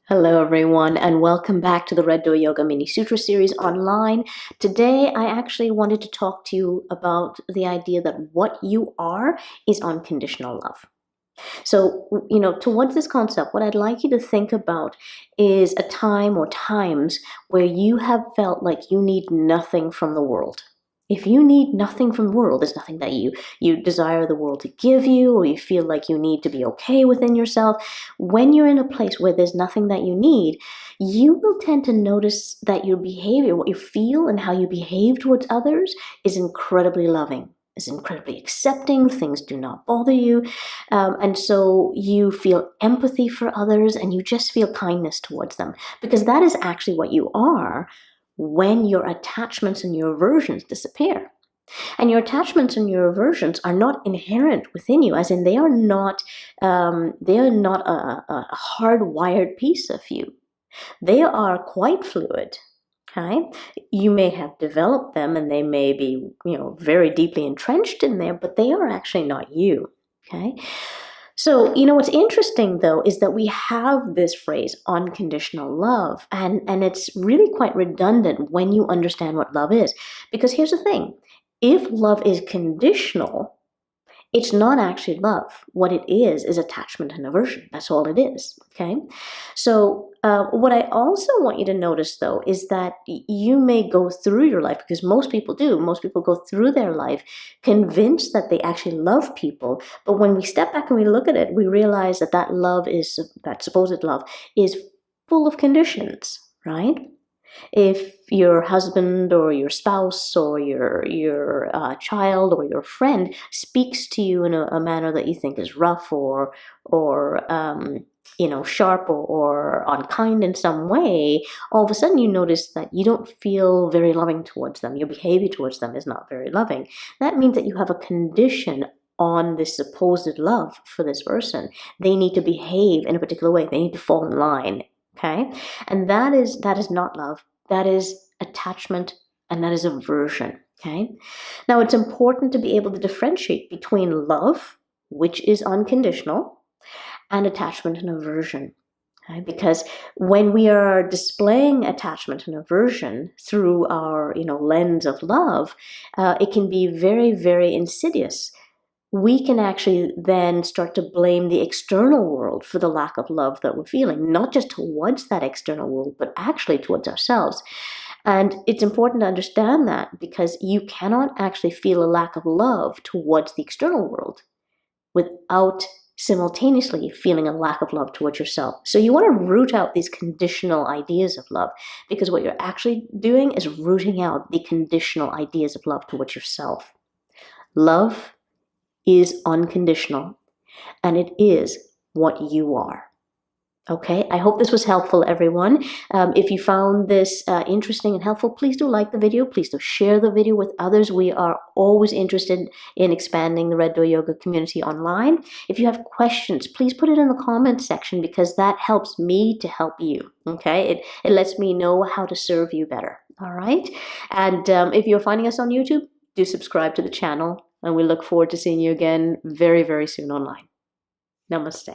Hello everyone, and welcome back to the Red Door Yoga Mini Sutra series online. Today I actually wanted to talk to you about the idea that what you are is unconditional love. So, towards this concept, what I'd like you to think about is a time or times where you have felt like you need nothing from the world. If you need nothing from the world, there's nothing that you desire the world to give you, or you feel like you need to be okay within yourself. When you're in a place where there's nothing that you need, you will tend to notice that your behavior, what you feel and how you behave towards others is incredibly loving, is incredibly accepting. Things do not bother you. And so you feel empathy for others and you just feel kindness towards them, because that is actually what you are when your attachments and your aversions disappear. And your attachments and your aversions are not inherent within you, as in they are not a hardwired piece of you. They are quite fluid. Okay, you may have developed them and they may be, very deeply entrenched in there, but they are actually not you. Okay. So, what's interesting though is that we have this phrase unconditional love, and it's really quite redundant when you understand what love is. Because here's the thing, if love is conditional, it's not actually love. What it is attachment and aversion. That's all it is. Okay. So what I also want you to notice, though, is that you may go through your life, because most people do. Most people go through their life convinced that they actually love people. But when we step back and we look at it, we realize that that supposed love is full of conditions, right? If your husband or your spouse or your child or your friend speaks to you in a manner that you think is rough or sharp or unkind in some way, all of a sudden you notice that you don't feel very loving towards them. Your behavior towards them is not very loving. That means that you have a condition on this supposed love for this person. They need to behave in a particular way. They need to fall in line. Okay, and that is not love. That is attachment, and that is aversion. Okay, now it's important to be able to differentiate between love, which is unconditional, and attachment and aversion. Okay? Because when we are displaying attachment and aversion through our lens of love, it can be very, very insidious. We can actually then start to blame the external world for the lack of love that we're feeling, not just towards that external world, but actually towards ourselves. And it's important to understand that, because you cannot actually feel a lack of love towards the external world without simultaneously feeling a lack of love towards yourself. So you want to root out these conditional ideas of love, because what you're actually doing is rooting out the conditional ideas of love towards yourself. Love is unconditional, and it is what you are. Okay, I hope this was helpful, everyone. If you found this interesting and helpful, please do like the video. Please do share the video with others. We are always interested in expanding the Red Door Yoga community online. If you have questions, please put it in the comments section, because that helps me to help you. Okay, it lets me know how to serve you better. All right, and if you're finding us on YouTube, do subscribe to the channel. And we look forward to seeing you again very, very soon online. Namaste.